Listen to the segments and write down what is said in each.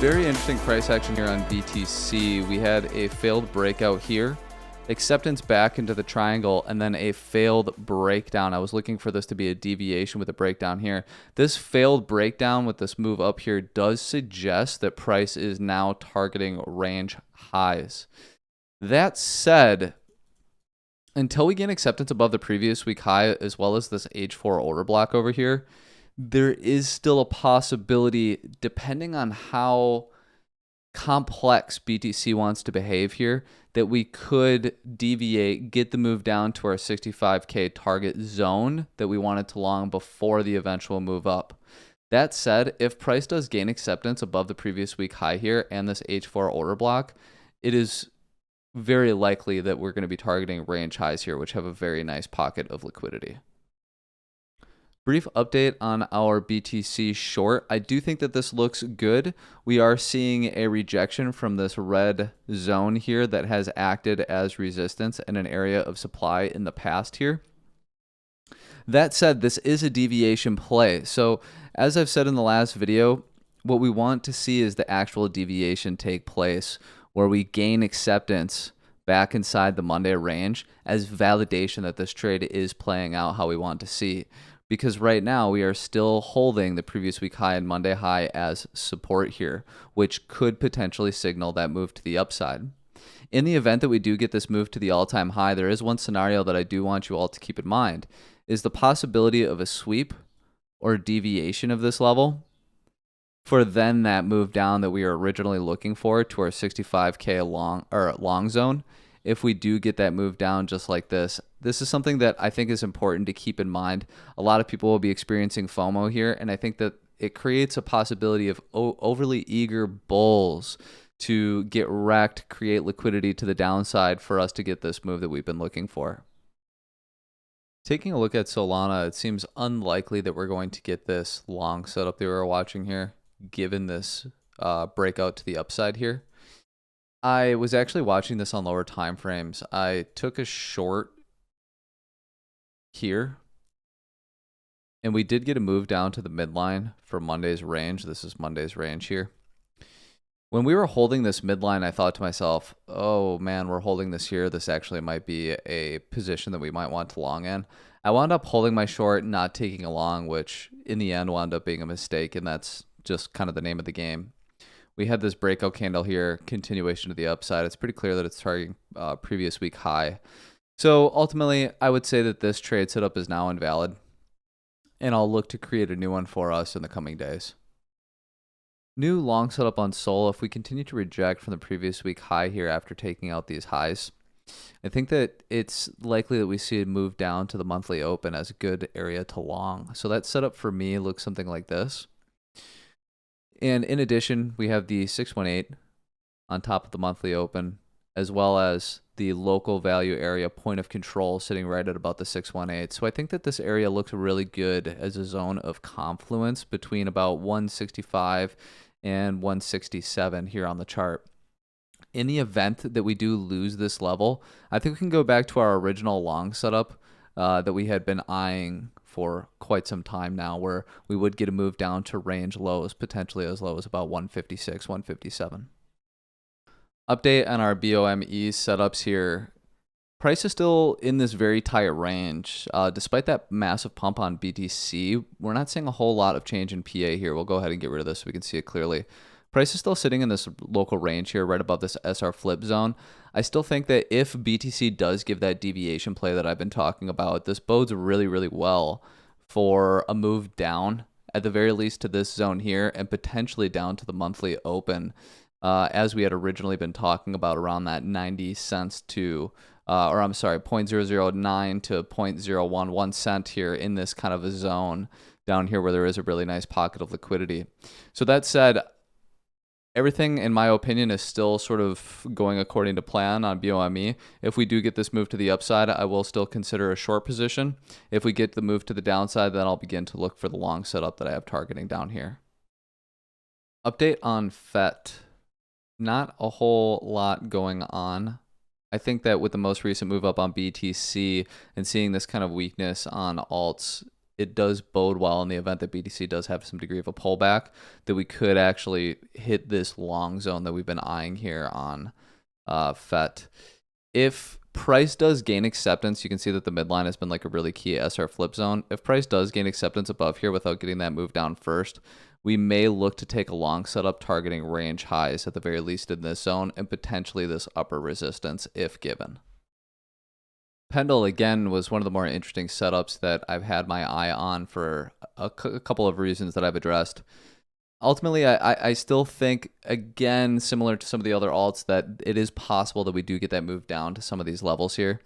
Very interesting price action here on BTC. We had a failed breakout here, acceptance back into the triangle, and then a failed breakdown. I was looking for this to be a deviation with a breakdown here. This failed breakdown with this move up here does suggest that price is now targeting range highs. That said, until we gain acceptance above the previous week high, as well as this H4 order block over here, there is still a possibility, depending on how complex BTC wants to behave here, that we could deviate, get the move down to our 65K target zone that we wanted to long before the eventual move up. That said, if price does gain acceptance above the previous week high here and this H4 order block, it is very likely that we're going to be targeting range highs here, which have a very nice pocket of liquidity. Brief update on our BTC short. I do think that this looks good. We are seeing a rejection from this red zone here that has acted as resistance in an area of supply in the past here. That said, this is a deviation play. So as I've said in the last video, what we want to see is the actual deviation take place where we gain acceptance back inside the Monday range as validation that this trade is playing out how we want to see. Because right now we are still holding the previous week high and Monday high as support here, which could potentially signal that move to the upside. In the event that we do get this move to the all-time high, there is one scenario that I do want you all to keep in mind, is the possibility of a sweep or deviation of this level for then that move down that we are originally looking for to our 65K long zone. If we do get that move down just like this, this is something that I think is important to keep in mind. A lot of people will be experiencing FOMO here, and I think that it creates a possibility of overly eager bulls to get wrecked, create liquidity to the downside for us to get this move that we've been looking for. Taking a look at Solana, it seems unlikely that we're going to get this long setup that we're watching here, given this breakout to the upside here. I was actually watching this on lower time frames. I took a short here, and we did get a move down to the midline for Monday's range. This is Monday's range here. When we were holding this midline, I thought to myself, oh man, we're holding this here. This actually might be a position that we might want to long in. I wound up holding my short, not taking a long, which in the end wound up being a mistake, and that's just kind of the name of the game. We had this breakout candle here, continuation to the upside. It's pretty clear that it's targeting previous week high. So ultimately, I would say that this trade setup is now invalid, and I'll look to create a new one for us in the coming days. New long setup on Sol. If we continue to reject from the previous week high here after taking out these highs, I think that it's likely that we see it move down to the monthly open as a good area to long. So that setup for me looks something like this. And in addition, we have the 618 on top of the monthly open, as well as the local value area point of control sitting right at about the 618. So I think that this area looks really good as a zone of confluence between about 165 and 167 here on the chart. In the event that we do lose this level, I think we can go back to our original long setup that we had been eyeing for quite some time now, where we would get a move down to range lows, potentially as low as about 156, 157. Update on our BOME setups here. Price is still in this very tight range. Despite that massive pump on BTC, we're not seeing a whole lot of change in PA here. We'll go ahead and get rid of this so we can see it clearly. Price is still sitting in this local range here, right above this SR flip zone. I still think that if BTC does give that deviation play that I've been talking about, this bodes really, really well for a move down, at the very least to this zone here, and potentially down to the monthly open, as we had originally been talking about around that 90 cents to, 0.009 to 0.011 cent here in this kind of a zone down here where there is a really nice pocket of liquidity. So that said, everything, in my opinion, is still sort of going according to plan on BOME. If we do get this move to the upside, I will still consider a short position. If we get the move to the downside, then I'll begin to look for the long setup that I have targeting down here. Update on FET. Not a whole lot going on. I think that with the most recent move up on BTC and seeing this kind of weakness on alts, it does bode well in the event that BTC does have some degree of a pullback, that we could actually hit this long zone that we've been eyeing here on FET. If price does gain acceptance, you can see that the midline has been like a really key SR flip zone. If price does gain acceptance above here without getting that move down first, we may look to take a long setup targeting range highs at the very least in this zone and potentially this upper resistance if given. PENDLE, again, was one of the more interesting setups that I've had my eye on for a couple of reasons that I've addressed. Ultimately, I still think, again, similar to some of the other alts, that it is possible that we do get that move down to some of these levels here.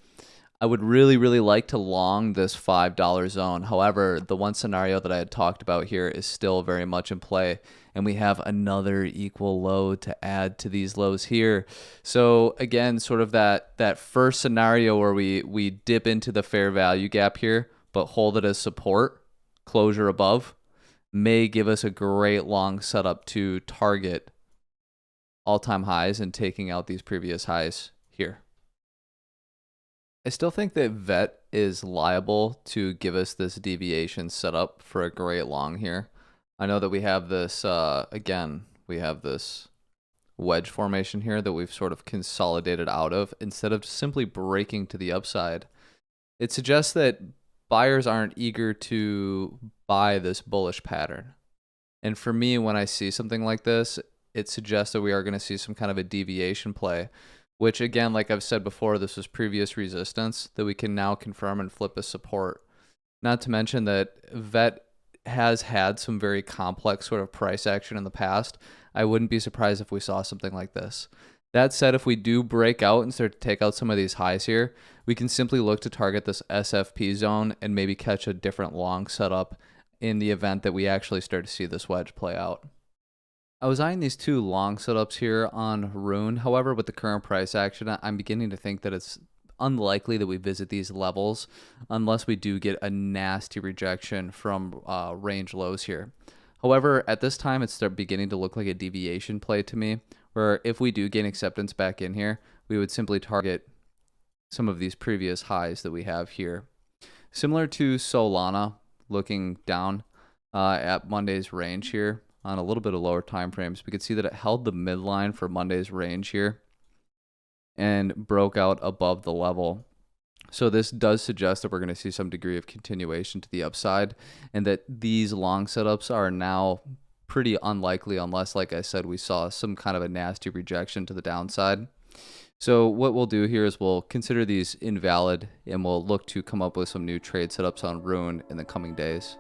I would really, really like to long this $5 zone. However, the one scenario that I had talked about here is still very much in play, and we have another equal low to add to these lows here. So again, sort of that first scenario where we dip into the fair value gap here, but hold it as support, closure above, may give us a great long setup to target all-time highs and taking out these previous highs here. I still think that VET is liable to give us this deviation set up for a great long here. I know that we have this, again, we have this wedge formation here that we've sort of consolidated out of instead of simply breaking to the upside. It suggests that buyers aren't eager to buy this bullish pattern. And for me, when I see something like this, it suggests that we are going to see some kind of a deviation play, which again, like I've said before, this was previous resistance that we can now confirm and flip as support. Not to mention that VET has had some very complex sort of price action in the past. I wouldn't be surprised if we saw something like this. That said, if we do break out and start to take out some of these highs here, we can simply look to target this SFP zone and maybe catch a different long setup in the event that we actually start to see this wedge play out. I was eyeing these two long setups here on RUNE. However, with the current price action, I'm beginning to think that it's unlikely that we visit these levels unless we do get a nasty rejection from range lows here. However, at this time, it's beginning to look like a deviation play to me, where if we do gain acceptance back in here, we would simply target some of these previous highs that we have here. Similar to Solana, looking down at Monday's range here, on a little bit of lower time frames, we could see that it held the midline for Monday's range here and broke out above the level. So this does suggest that we're going to see some degree of continuation to the upside, and that these long setups are now pretty unlikely unless, like I said, we saw some kind of a nasty rejection to the downside. So what we'll do here is we'll consider these invalid, and we'll look to come up with some new trade setups on RUNE in the coming days.